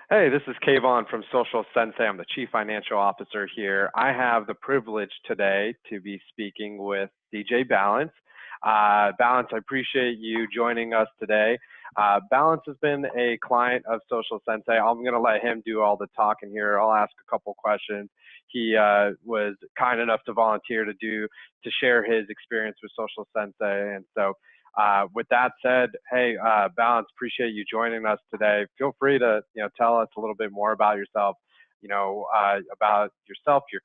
Hey, this is Kayvon from Social Sensei. I'm the Chief Financial Officer here. I have the privilege today to be speaking with DJ Balance. Balance, I appreciate you joining us today. Balance has been a client of Social Sensei. I'm going to let him do all the talking here. I'll ask a couple questions. He was kind enough to volunteer to share his experience with Social Sensei, and so with that said, hey, Balance, appreciate you joining us today. Feel free to, tell us a little bit more about yourself, your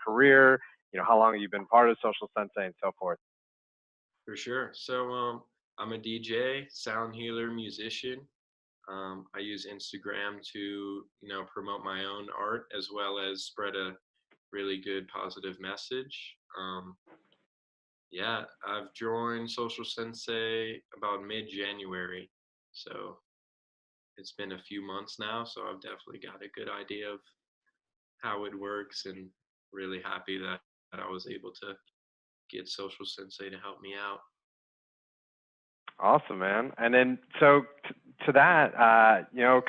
career, how long you've been part of Social Sensei and so forth. For sure. I'm a DJ, sound healer, musician. I use Instagram to, promote my own art as well as spread a really good positive message. Yeah, I've joined Social Sensei about mid-January, so it's been a few months now. So I've definitely got a good idea of how it works, and really happy that I was able to get Social Sensei to help me out. Awesome, man. And then, so to that,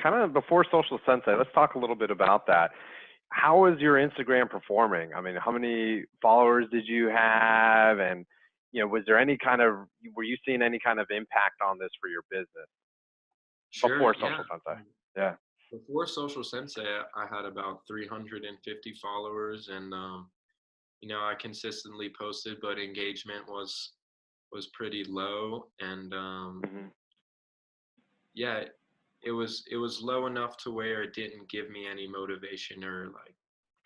kind of before Social Sensei, let's talk a little bit about that. How is your Instagram performing? I mean, how many followers did you have? And, was there were you seeing any kind of impact on this for your business Sure, before yeah. Social Sensei? Yeah. Before Social Sensei, I had about 350 followers, and I consistently posted, but engagement was pretty low, and Hmm. yeah, it was low enough to where it didn't give me any motivation or like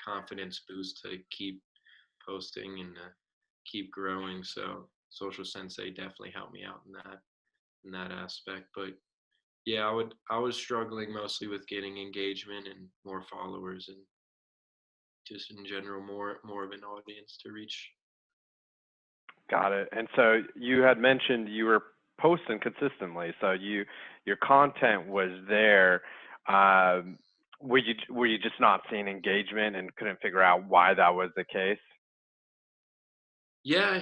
confidence boost to keep posting and keep growing. So Social Sensei definitely helped me out in that aspect, but yeah, I was struggling mostly with getting engagement and more followers and just in general more of an audience to reach. Got it. And so you had mentioned you were posting consistently, so your content was there. Um, were you just not seeing engagement and couldn't figure out why that was the case? Yeah,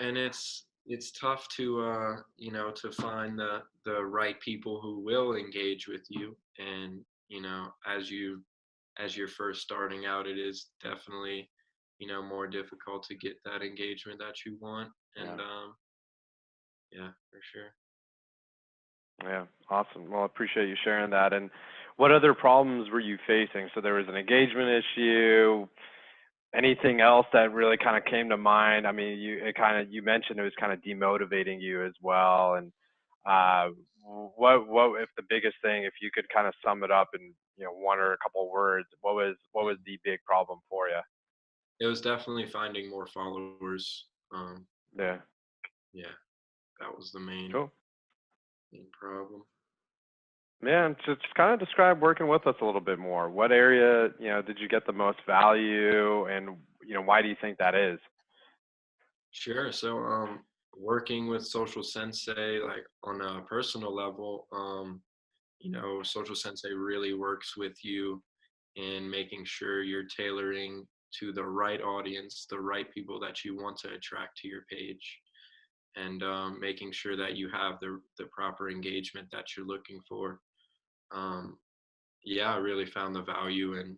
and it's tough to to find the right people who will engage with you, and as you're first starting out, it is definitely more difficult to get that engagement that you want, Yeah. and yeah, for sure. Yeah. Awesome. Well, I appreciate you sharing that. And what other problems were you facing? So there was an engagement issue. Anything else that really kind of came to mind? I mean, you mentioned it was kind of demotivating you as well. And uh, what if the biggest thing, if you could kind of sum it up in one or a couple of words, what was the big problem for you? It was definitely finding more followers. Yeah. Yeah, that was the main Cool. main problem. Yeah, and just kind of describe working with us a little bit more. What area, did you get the most value, and why do you think that is? Sure. Working with Social Sensei, like on a personal level, Social Sensei really works with you in making sure you're tailoring to the right audience, the right people that you want to attract to your page, and making sure that you have the proper engagement that you're looking for. Um, yeah, I really found the value in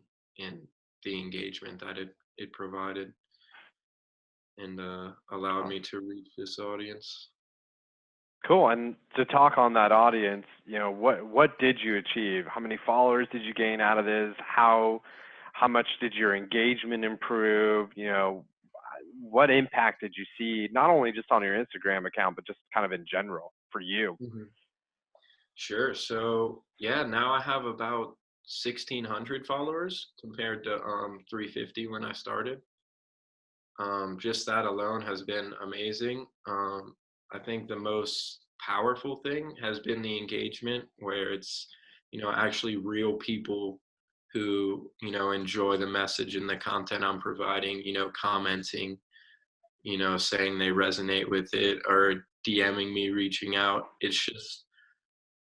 the engagement that it provided, and allowed me to reach this audience. Cool. And to talk on that audience, what did you achieve? How many followers did you gain out of this? How much did your engagement improve? What impact did you see, not only just on your Instagram account, but just kind of in general for you? Mhm. Sure. So yeah, now I have about 1,600 followers compared to 350 when I started. Just that alone has been amazing. I think the most powerful thing has been the engagement, where it's actually real people who enjoy the message and the content I'm providing. Commenting, saying they resonate with it, or DMing me, reaching out. It's just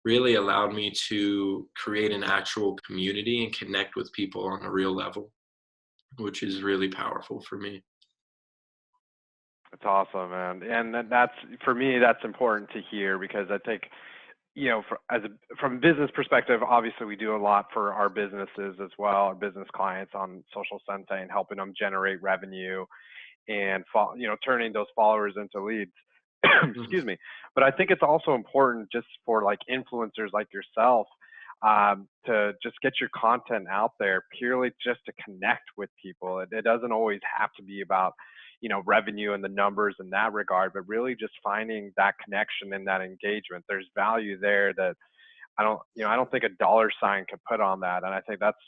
really allowed me to create an actual community and connect with people on a real level, which is really powerful for me. It's awesome, man. And that's for me, that's important to hear because I think from a business perspective, obviously we do a lot for our businesses as well, our business clients on Social Sensei and helping them generate revenue and turning those followers into leads. Mhm. Excuse me. But I think it's also important just for like influencers like yourself to just get your content out there purely just to connect with people. It doesn't always have to be about revenue and the numbers in that regard, but really just finding that connection and that engagement. There's value there that I don't think a dollar sign could put on that. And I think that's,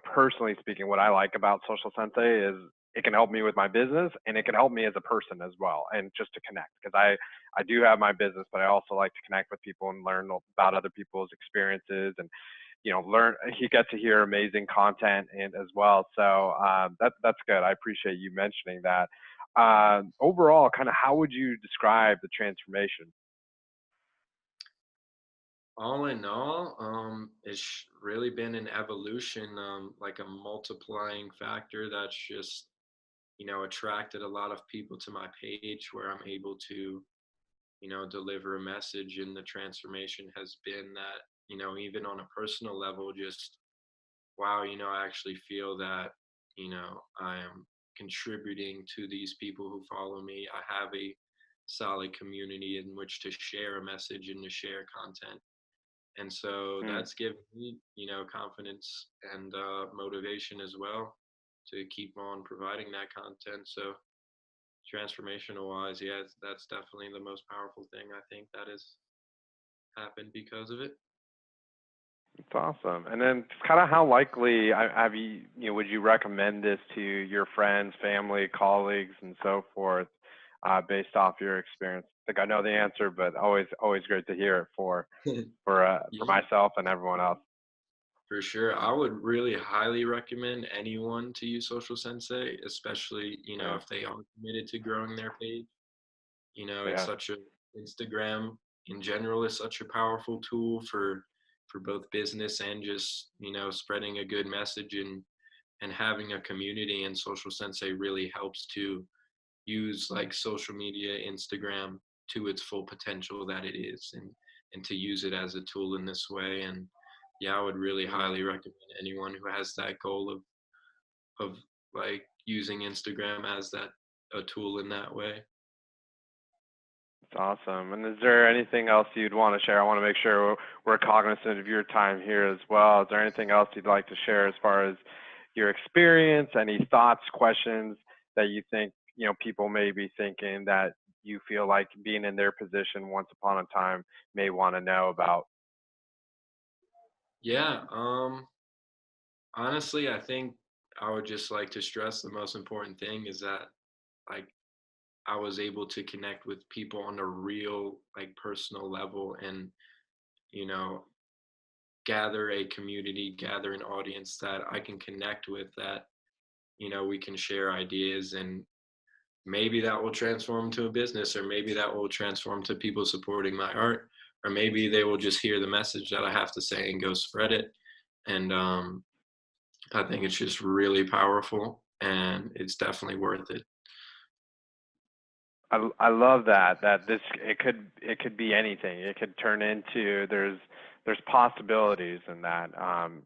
personally speaking, what I like about Social Sensei is it can help me with my business and it can help me as a person as well. And just to connect, because I do have my business, but I also like to connect with people and learn about other people's experiences and, learn, you get to hear amazing content and as well. So that's good. I appreciate you mentioning that. Overall, kind of how would you describe the transformation? All in all, it's really been an evolution, like a multiplying factor that's just, attracted a lot of people to my page where I'm able to, deliver a message. And the transformation has been that, even on a personal level, just wow, I actually feel that, I am contributing to these people who follow me. I have a solid community in which to share a message and to share content. And so Hmm, that's given me, confidence and motivation as well to keep on providing that content. So transformational wise, yeah, that's definitely the most powerful thing I think that has happened because of it. that's awesome. And then kind of how likely have would you recommend this to your friends, family, colleagues, and so forth, based off your experience? I think I know the answer, but always great to hear it for Yeah, myself and everyone else. for sure. I would really highly recommend anyone to use Social Sensei, especially, Yeah, if they are committed to growing their page. It's yeah, such a Instagram in general is such a powerful tool for both business and just, spreading a good message and having a community. And Social Sensei really helps to use like social media, Instagram to its full potential that it is, and to use it as a tool in this way. And yeah, I would really mm, highly recommend anyone who has that goal of like using Instagram as that a tool in that way. it's awesome. And is there anything else you'd want to share? I want to make sure we're cognizant of your time here as well. Is there anything else you'd like to share as far as your experience, any thoughts, questions that you think, people may be thinking that you feel like being in their position once upon a time may want to know about? Yeah, honestly, I think I would just like to stress the most important thing is that like I was able to connect with people on a real like personal level and you know gather a community, gather an audience that I can connect with, that we can share ideas, and maybe that will transform to a business, or maybe that will transform to people supporting my art, or maybe they will just hear the message that I have to say and go spread it. And I think it's just really powerful and it's definitely worth it. I love that it could be anything. It could turn into there's possibilities in that,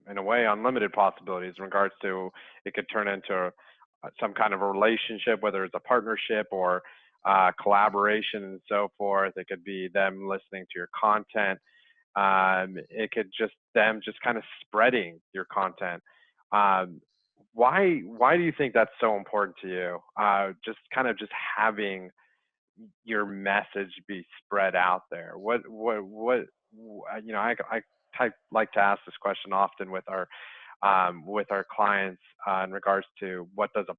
in a way unlimited possibilities in regards to it could turn into some kind of a relationship, whether it's a partnership or collaboration and so forth. It could be them listening to your content. It could just them just kind of spreading your content. Um, why do you think that's so important to you? Just kind of just having your message be spread out there? I like to ask this question often with our clients in regards to what does a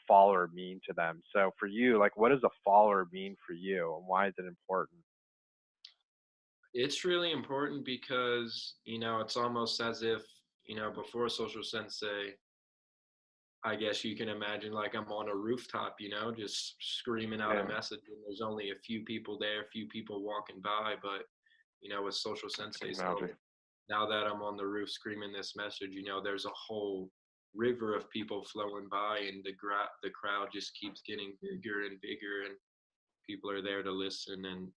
follower mean to them. So for you, like, what does a follower mean for you, and why is it important? It's really important because, it's almost as if, before Social Sensei, I guess you can imagine like I'm on a rooftop, just screaming out a Yeah, message and there's only a few people there, a few people walking by. But, with Social that's a Sensei, good analogy. so now that I'm on the roof screaming this message, there's a whole river of people flowing by, and the crowd just keeps getting bigger and bigger, and people are there to listen. And,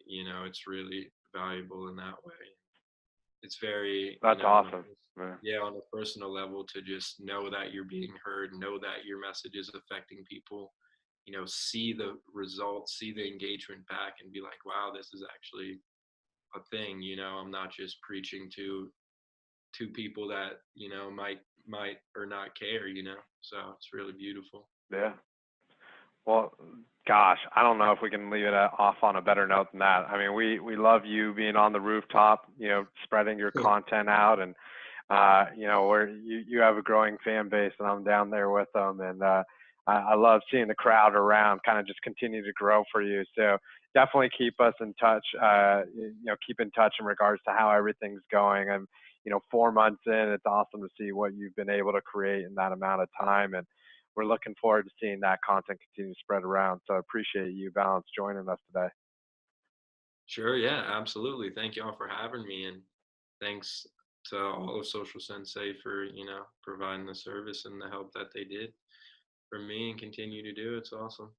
it's really valuable in that way. It's very, That's awesome. Yeah. yeah, on a personal level to just know that you're being heard, know that your message is affecting people, see the results, see the engagement back and be like, wow, this is actually a thing, I'm not just preaching to people that, might or not care, so it's really beautiful. Yeah. Well, gosh, I don't know if we can leave it off on a better note than that. I mean, we love you being on the rooftop, spreading your content out, and where you have a growing fan base, and I'm down there with them, and I love seeing the crowd around kind of just continue to grow for you. So definitely keep us in touch. Keep in touch in regards to how everything's going. And 4 months in, it's awesome to see what you've been able to create in that amount of time, and we're looking forward to seeing that content continue to spread around. So I appreciate you, Balance, joining us today. Sure, yeah, absolutely. Thank you all for having me, and thanks to all of Social Sensei for, providing the service and the help that they did for me and continue to do. It's awesome.